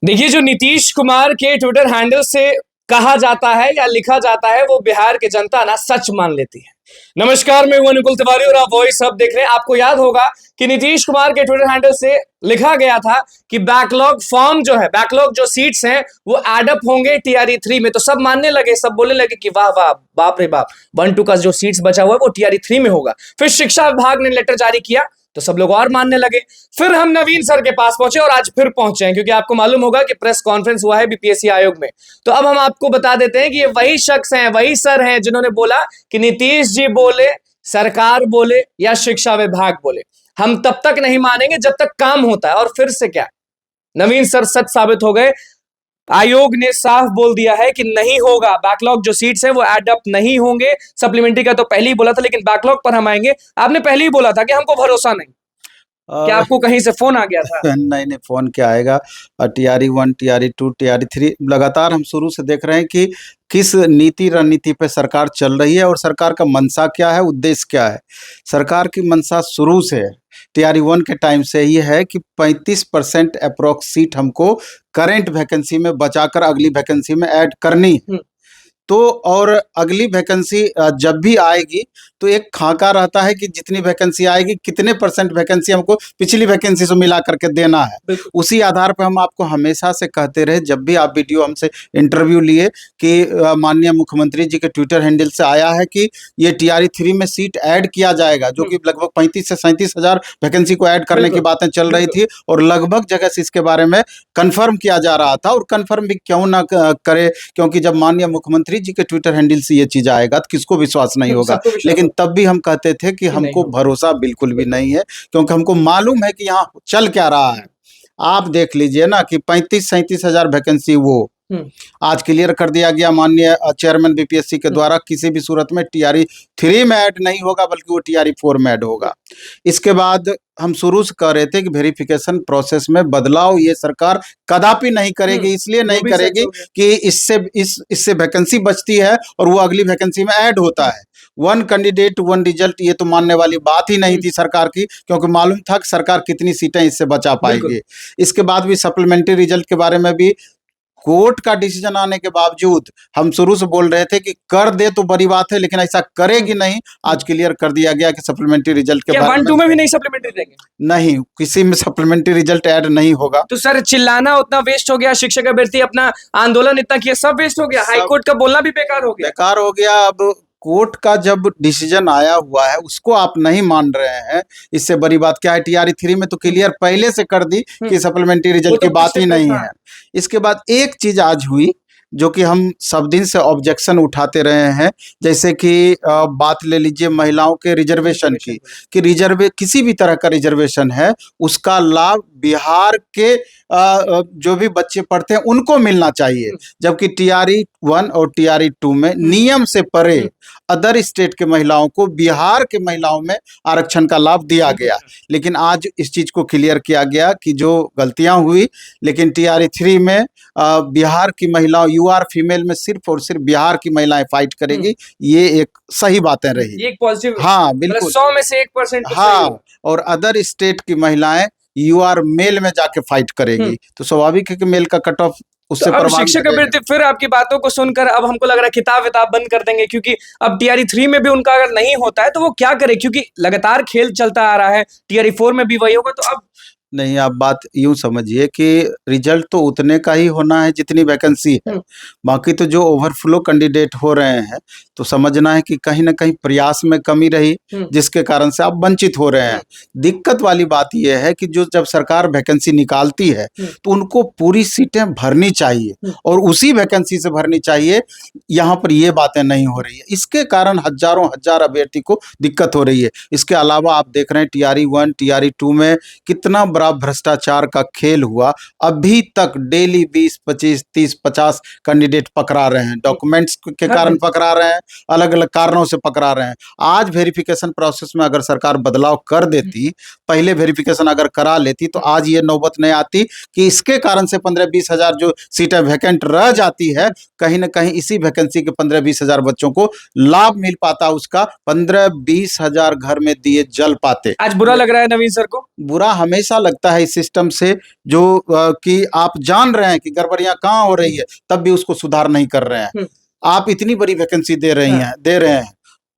देखिए, जो नीतीश कुमार के ट्विटर हैंडल से कहा जाता है या लिखा जाता है वो बिहार की जनता ना सच मान लेती है। नमस्कार, मैं हूं अनुकुल तिवारी और आप वॉइस अब देख रहे हैं। आपको याद होगा कि नीतीश कुमार के ट्विटर हैंडल से लिखा गया था कि बैकलॉग फॉर्म जो है, बैकलॉग जो सीट्स हैं वो एडअप होंगे टीआरई 3 में। तो सब मानने लगे, सब बोलने लगे कि वाह वाह, बाप रे बाप, 1-2 का जो सीट्स बचा हुआ है वो टीआरई 3 में होगा। फिर शिक्षा विभाग ने लेटर जारी किया तो सब लोग और मानने लगे। फिर हम नवीन सर के पास पहुंचे और आज फिर पहुंचे हैं, क्योंकि आपको मालूम होगा कि प्रेस कॉन्फ्रेंस हुआ है बीपीएससी आयोग में। तो अब हम आपको बता देते हैं कि ये वही शख्स हैं, वही सर हैं जिन्होंने बोला कि नीतीश जी बोले, सरकार बोले या शिक्षा विभाग बोले, हम तब तक नहीं मानेंगे जब तक काम होता है। और फिर से क्या, नवीन सर सच साबित हो गए। आयोग ने साफ बोल दिया है कि नहीं होगा, बैकलॉग जो सीट्स हैं वो एडअप नहीं होंगे। सप्लीमेंट्री का तो पहले ही बोला था, लेकिन बैकलॉग पर हम आएंगे। आपने पहले ही बोला था कि हमको भरोसा नहीं। क्या आपको कहीं से फोन आ गया था? नहीं नहीं, फोन क्या आएगा। टीआरई 1, टीआरई 2, टीआरई 3 लगातार हम शुरू से देख रहे हैं कि किस नीति रणनीति पे सरकार चल रही है और सरकार का मंशा क्या है, उद्देश्य क्या है। सरकार की मंशा शुरू से है, टीआरई 1 के टाइम से ही है कि 35% अप्रोक्स सीट हमको करेंट वैकेंसी में बचाकर अगली वैकेंसी में ऐड करनी है। तो और अगली वैकेंसी जब भी आएगी तो एक खाका रहता है कि जितनी वैकेंसी आएगी कितने % वैकेंसी हमको पिछली वैकेंसी से मिला करके देना है। उसी आधार पर हम आपको हमेशा से कहते रहे, जब भी आप वीडियो हमसे इंटरव्यू लिए, कि माननीय मुख्यमंत्री जी के ट्विटर हैंडल से आया है कि ये टीआरई 3 में सीट ऐड किया जाएगा, जो कि लगभग 35 से 37 हजार वैकेंसी को ऐड करने की बातें चल रही थी और लगभग जगह से इसके बारे में कन्फर्म किया जा रहा था। और कन्फर्म भी क्यों ना करे, क्योंकि जब माननीय मुख्यमंत्री जी के ट्विटर हैंडल से ये चीज आएगा तो किसको विश्वास नहीं होगा। लेकिन तब भी हम कहते थे कि हमको भरोसा बिल्कुल भी नहीं है, क्योंकि हमको मालूम है कि यहाँ चल क्या रहा है। आप देख लीजिए ना कि 35-37 हजार वैकेंसी वो आज क्लियर कर दिया गया माननीय चेयरमैन बीपीएससी के द्वारा। किसी भी सूरत में टीआरई 3 में ऐड नहीं होगा, बल्कि वो टीआरई 4 में ऐड होगा। इसके बाद हम शुरू से कह रहे थे कि वेरिफिकेशन प्रोसेस में बदलाव ये सरकार कदापि नहीं करेगी। इसलिए नहीं करेगी कि इससे वैकेंसी बचती है और वो अगली वैकेंसी में ऐड होता है। 1 कैंडिडेट 1 रिजल्ट, ये तो मानने वाली बात ही नहीं थी सरकार की, क्योंकि मालूम था कि सरकार कितनी सीटें इससे बचा पाएगी। इसके बाद भी सप्लीमेंट्री रिजल्ट के बारे में भी कोर्ट का डिसीजन आने के बावजूद हम शुरू से बोल रहे थे कि कर दे तो बड़ी बात है, लेकिन ऐसा करेगी नहीं। आज क्लियर कर दिया गया कि सप्लीमेंट्री रिजल्ट के बारे 1-2 में भी नहीं सप्लीमेंट्री देंगे, नहीं, किसी में सप्लीमेंट्री रिजल्ट ऐड नहीं होगा। तो सर चिल्लाना उतना वेस्ट हो गया, शिक्षक अभ्यर्थी अपना आंदोलन इतना किया, सब वेस्ट हो गया। हाईकोर्ट का बोलना भी बेकार हो गया। अब कोर्ट का जब डिसीजन आया हुआ है उसको आप नहीं मान रहे हैं, इससे बड़ी बात क्या है। टीआरई 3 में तो क्लियर पहले से कर दी कि सप्लीमेंट्री रिजल्ट की बात ही नहीं है। इसके बाद एक चीज आज हुई जो कि हम सब दिन से ऑब्जेक्शन उठाते रहे हैं, जैसे कि बात ले लीजिए महिलाओं के रिजर्वेशन की, कि किसी भी तरह का रिजर्वेशन है उसका लाभ बिहार के जो भी बच्चे पढ़ते हैं उनको मिलना चाहिए, जबकि टीआरई 1 और टीआरई 2 में नियम से परे अदर स्टेट के महिलाओं को बिहार के महिलाओं में आरक्षण का लाभ दिया गया। लेकिन आज इस चीज को क्लियर किया गया कि जो गलतियां हुई, लेकिन टीआरई 3 में बिहार की महिलाओं, यूआर फीमेल में सिर्फ और सिर्फ बिहार की महिलाएं फाइट करेगी। ये एक सही बातें रही, ये एक पॉजिटिव, हाँ बिल्कुल, 100 में से 1%। हाँ, और अदर स्टेट की महिलाएं यूआर मेल में जाके फाइट करेगी, तो स्वाभाविक है कि मेल का कट ऑफ उससे तो अब शिक्षक अभ्यर्थी फिर आपकी बातों को सुनकर अब हमको लग रहा है किताब विताब बंद कर देंगे, क्योंकि अब टीआरई 3 में भी उनका अगर नहीं होता है तो वो क्या करे, क्योंकि लगातार खेल चलता आ रहा है। टीआरई 4 में भी वही होगा, तो अब नहीं, आप बात यूं समझिए कि रिजल्ट तो उतने का ही होना है जितनी वैकेंसी है। बाकी तो जो ओवरफ्लो कैंडिडेट हो रहे हैं तो समझना है कि कहीं ना कहीं प्रयास में कमी रही, जिसके कारण से आप वंचित हो रहे हैं। दिक्कत वाली बात यह है कि जो जब सरकार वैकेंसी निकालती है तो उनको पूरी सीटें भरनी चाहिए और उसी वैकेंसी से भरनी चाहिए। यहाँ पर ये बातें नहीं हो रही है, इसके कारण हजारों हजार अभ्यर्थी को दिक्कत हो रही है। इसके अलावा आप देख रहे हैं टीआरई 1, टीआरई 2 में कितना बड़ा भ्रष्टाचार का खेल हुआ। अभी तक डेली 20, 25, 30, 50 कैंडिडेट पकड़ा रहे हैं, डॉक्यूमेंट्स के कारण पकड़ा रहे हैं, अलग अलग कारणों से पकड़ा रहे हैं। आज वेरिफिकेशन प्रोसेस में अगर सरकार बदलाव कर देती, पहले वेरिफिकेशन अगर करा लेती, तो आज ये नौबत नहीं आती कि इसके कारण से 15-20 हजार जो सीटें वैकेंट रह जाती है, कहीं ना कहीं इसी वैकेंसी के 15-20 हजार बच्चों को लाभ मिल पाता, उसका 15-20 हजार घर में दिए जल पाते। आज बुरा लग रहा है नवीन सर को? बुरा हमेशा लगता है इस सिस्टम से जो कि आप जान रहे हैं कि गड़बड़ियां कहाँ हो रही है, तब भी उसको सुधार नहीं कर रहे हैं। आप इतनी बड़ी वैकेंसी दे रहे हैं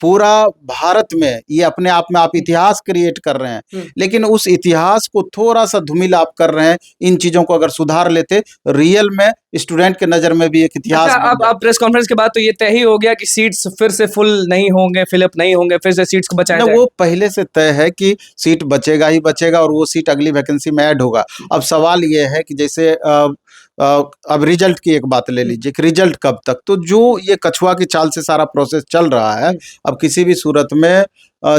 पूरा भारत में, ये अपने आप में आप इतिहास क्रिएट कर रहे हैं, लेकिन उस इतिहास को थोड़ा सा धूमिल आप कर रहे हैं। इन चीजों को अगर सुधार लेते, रियल में स्टूडेंट के नजर में भी एक इतिहास अच्छा, बन अब प्रेस कॉन्फ्रेंस के बाद तो ये तय ही हो गया कि सीट्स फिर से फुल नहीं होंगे, फिलअप नहीं होंगे, फिर से सीट्स को बचाया ना, जाएगा। वो पहले से तय है कि सीट बचेगा ही बचेगा और वो सीट अगली वैकेंसी में ऐड होगा। अब सवाल ये है कि जैसे अब रिजल्ट की एक बात ले लीजिए कि रिजल्ट कब तक, तो जो ये कछुआ की चाल से सारा प्रोसेस चल रहा है, अब किसी भी सूरत में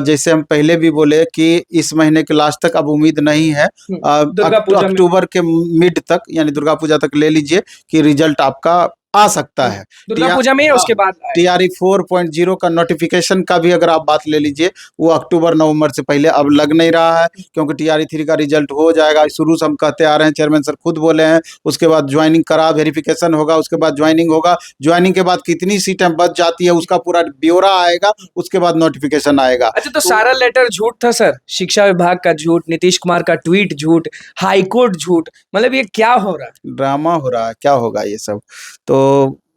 जैसे हम पहले भी बोले कि इस महीने के लास्ट तक अब उम्मीद नहीं है, दुर्गा पूजा में। अक्टूबर के मिड तक यानी दुर्गा पूजा तक ले लीजिए कि रिजल्ट आपका आ सकता है। दुर्गा पूजा में या उसके बाद आएगा? TRE 4.0 का नोटिफिकेशन का भी अगर आप बात ले लीजिए, वो अक्टूबर नवंबर से पहले अब लग नहीं रहा है, क्योंकि TRE 3 का रिजल्ट हो जाएगा। शुरू से हम कहते आ रहे हैं, चेयरमैन सर खुद बोले हैं, उसके बाद ज्वाइनिंग करा, वेरिफिकेशन होगा, उसके बाद ज्वाइनिंग होगा, ज्वाइनिंग के बाद कितनी सीटें बच जाती है उसका पूरा ब्यौरा आएगा, उसके बाद नोटिफिकेशन आएगा। अच्छा, तो सारा लेटर झूठ था सर? शिक्षा विभाग का झूठ, नीतीश कुमार का ट्वीट झूठ, हाईकोर्ट झूठ, मतलब ये क्या हो रहा है? ड्रामा हो रहा है, क्या होगा ये सब? तो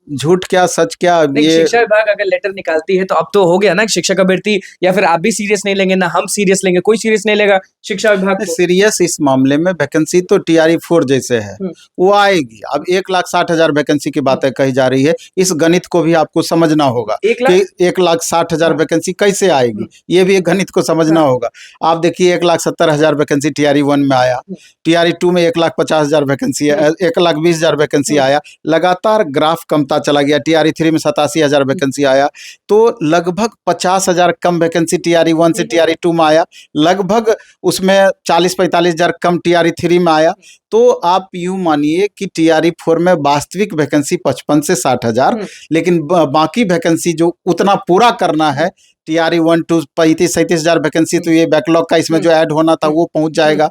झूठ क्या सच क्या, नहीं, ये शिक्षा विभाग अगर लेटर निकालती है तो अब तो हो गया ना कि शिक्षक अभ्यर्थी, या फिर आप भी सीरियस नहीं लेंगे ना हम सीरियस लेंगे, कोई सीरियस नहीं लेगा शिक्षा विभाग को। सीरियस इस मामले में वैकेंसी तो TRE 4 जैसे है, वो आएगी। अब 1,60,000 वैकेंसी की बातें कही जा रही है, इस गणित को भी आपको समझना होगा कि 1,60,000 वैकेंसी कैसे आएगी, ये भी एक गणित को समझना होगा। आप देखिए 1,70,000 वैकेंसी TRE 1 में आया, TRE 2 में 1,50,000 वैकेंसी, 1,20,000 वैकेंसी आया, लगातार ग्राफ कमता चला गया। TRE 3 में 87,000 वैकेंसी आया, तो लगभग 50,000 कम वैकेंसी TRE 1 से TRE 2 में आया, लगभग उसमें 40-45,000 कम TRE 3 में आया। तो आप यूं मानिए कि TRE 4 में वास्तविक वैकेंसी 55 से 60,000, लेकिन बाकी वैकेंसी जो उतना पूरा करना है, TRE 1 2 35-37,000 वैकेंसी, तो ये बैकलॉग का इसमें जो ऐड होना था वो पहुंच जाएगा।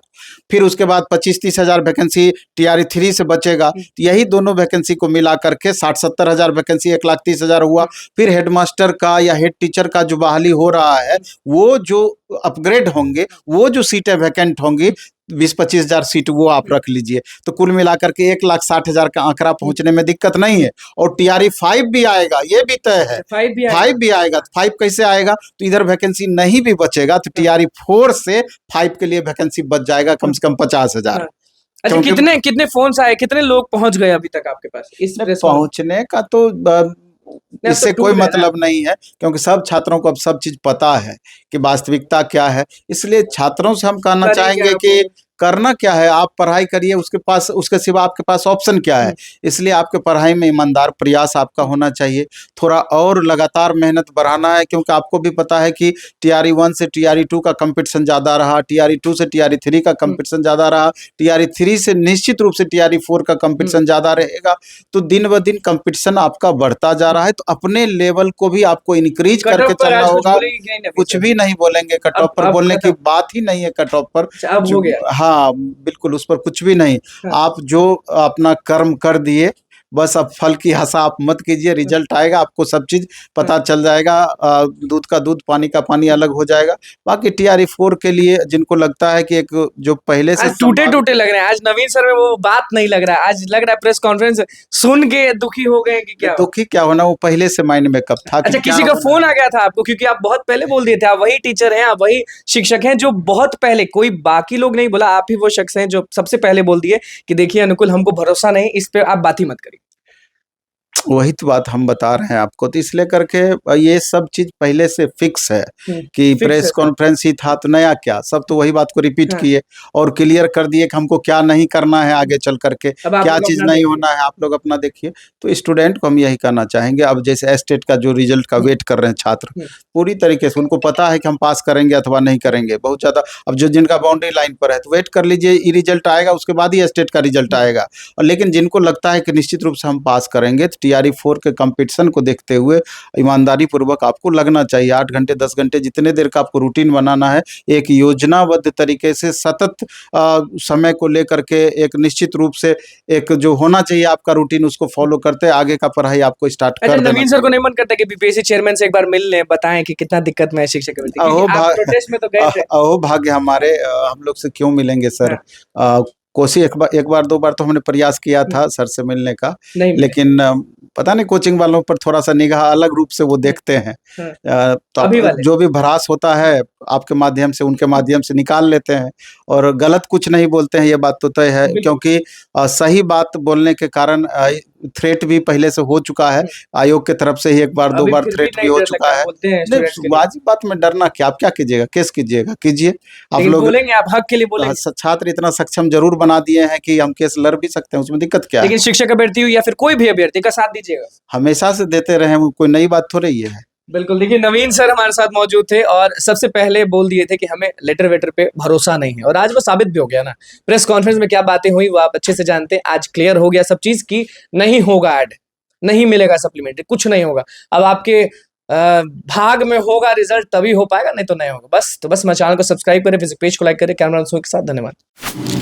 फिर उसके बाद 25-30,000 वैकेंसी TRE 3 से बचेगा, तो यही दोनों वैकेंसी को मिला करके 60-70,000 वैकेंसी 1,30,000 हुआ। फिर हेडमास्टर का या हेड टीचर का जो बहाली हो रहा है, वो जो अपग्रेड होंगे, वो जो सीटें वैकेंट होंगी 20-25,000 सीट, वो आप रख लीजिए, तो कुल मिलाकर के 1,60,000 का आंकड़ा पहुंचने में दिक्कत नहीं है। और TRE 5 भी आएगा, ये भी तय है, 5 भी आएगा। 5 कैसे आएगा? तो इधर वैकेंसी नहीं भी बचेगा तो TRE 4 से 5 के लिए वैकेंसी बच जाएगा कम से कम 50,000। अच्छा, कितने फोन आए, कितने लोग पहुंच गए अभी तक आपके पास? इस पहुंचने का तो इससे कोई मतलब नहीं है, क्योंकि सब छात्रों को अब सब चीज पता है कि वास्तविकता क्या है। इसलिए छात्रों से हम कहना चाहेंगे कि करना क्या है, आप पढ़ाई करिए, उसके सिवा आपके पास ऑप्शन क्या है। इसलिए आपके पढ़ाई में ईमानदार प्रयास आपका होना चाहिए, थोड़ा और लगातार मेहनत बढ़ाना है, क्योंकि आपको भी पता है कि TRE 1 से TRE 2 का कंपटीशन ज़्यादा रहा, TRE 2 से TRE 3 का कंपटीशन ज़्यादा रहा, TRE 3 से निश्चित रूप से TRE 4 का कंपटीशन ज़्यादा रहेगा। तो दिन ब दिन कंपटीशन आपका बढ़ता जा रहा है, तो अपने लेवल को भी आपको इंक्रीज करके चलना होगा। कुछ भी नहीं बोलेंगे, कट ऑफ पर बोलने की बात ही नहीं है। कट ऑफ पर अब हो गया। हाँ बिल्कुल, उस पर कुछ भी नहीं। आप जो अपना कर्म कर दिए, बस अब फल की आशा आप मत कीजिए। रिजल्ट आएगा, आपको सब चीज पता चल जाएगा, दूध का दूध पानी का पानी अलग हो जाएगा। बाकी TRE 4 के लिए जिनको लगता है कि एक जो पहले से टूटे लग रहे हैं, आज नवीन सर में वो बात नहीं लग रहा है, आज लग रहा है प्रेस कॉन्फ्रेंस सुन के दुखी हो गए कि क्या? दुखी क्या होना, वो पहले से माइंड में कब था। अच्छा, किसी का फोन आ गया था आपको? क्योंकि आप बहुत पहले बोल दिए थे, आप वही टीचर हैं, आप वही शिक्षक हैं जो बहुत पहले, कोई बाकी लोग नहीं बोला, आप ही वो शख्स हैं जो सबसे पहले बोल दिए कि देखिए अनुकुल, हमको भरोसा नहीं, इस पे आप बात ही मत करिए। वही तो बात हम बता रहे हैं आपको, तो इसलिए करके ये सब चीज पहले से फिक्स है कि प्रेस कॉन्फ्रेंस ही था, तो नया क्या, सब तो वही बात को रिपीट किए और क्लियर कर दिए कि हमको क्या नहीं करना है आगे चल करके, क्या चीज नहीं होना है, आप लोग अपना देखिए। तो स्टूडेंट को हम यही कहना चाहेंगे, अब जैसे स्टेट का जो रिजल्ट का वेट कर रहे हैं छात्र, पूरी तरीके से उनको पता है कि हम पास करेंगे अथवा नहीं करेंगे, बहुत ज्यादा। अब जो जिनका बाउंड्री लाइन पर है तो वेट कर लीजिए, ये रिजल्ट आएगा, उसके बाद ही स्टेट का रिजल्ट आएगा। और लेकिन जिनको लगता है कि निश्चित रूप से हम पास करेंगे, तो TRE 4 के कंपटीशन को देखते हुए ईमानदारी पूर्वक आपको लगना चाहिए। 8 घंटे 10 घंटे जितने देर का आपको रूटीन बनाना है, एक योजनाबद्ध तरीके से सतत समय को लेकर के एक निश्चित रूप से एक जो होना चाहिए आपका रूटीन, उसको फॉलो करते आगे का पढ़ाई आपको स्टार्ट अच्छा, कर देना नवीन सर को नहीं मन करता कि बीपीएससी चेयरमैन से एक बार मिल लें, बताएं कि कितना दिक्कत में है शिक्षक भर्ती, अहो क्योंकि आप प्रोटेस्ट में तो गए थे। अहो भाग्य हमारे, हम लोग से क्यों मिलेंगे सर। कोशिश एक बार 2 बार तो हमने प्रयास किया था सर से मिलने का, नहीं मिले। लेकिन पता नहीं कोचिंग वालों पर थोड़ा सा निगाह अलग रूप से वो देखते हैं। तो अभी वाले। जो भी भ्रास होता है आपके माध्यम से, उनके माध्यम से निकाल लेते हैं और गलत कुछ नहीं बोलते हैं, ये बात तो तय है। क्योंकि सही बात बोलने के कारण थ्रेट भी पहले से हो चुका है, आयोग के तरफ से ही 1 बार 2 बार थ्रेट भी हो चुका है। नहीं, वाजिब बात में डरना क्या, आप क्या कीजिएगा, केस कीजिएगा, कीजिए। आप लोग बोलेंगे, आप हक के लिए बोलेंगे। छात्र इतना सक्षम जरूर बना दिए हैं कि हम केस लड़ भी सकते हैं, उसमें दिक्कत क्या है। लेकिन शिक्षक अभ्यर्थी हो या फिर कोई भी अभ्यर्थी का साथ दीजिएगा, हमेशा से देते रहे, कोई नई बात थोड़ी ही है। बिल्कुल। देखिए, नवीन सर हमारे साथ मौजूद थे और सबसे पहले बोल दिए थे कि हमें लेटर वेटर पे भरोसा नहीं है, और आज वो साबित भी हो गया ना। प्रेस कॉन्फ्रेंस में क्या बातें हुई वो आप अच्छे से जानते हैं। आज क्लियर हो गया सब चीज की नहीं होगा ऐड, नहीं मिलेगा सप्लीमेंट्री, कुछ नहीं होगा। अब आपके भाग में होगा रिजल्ट, तभी हो पाएगा, नहीं तो नहीं होगा। बस तो बस मैं चैनल को सब्सक्राइब करें, फेसबुक पेज को लाइक करें। कैमरा के साथ धन्यवाद।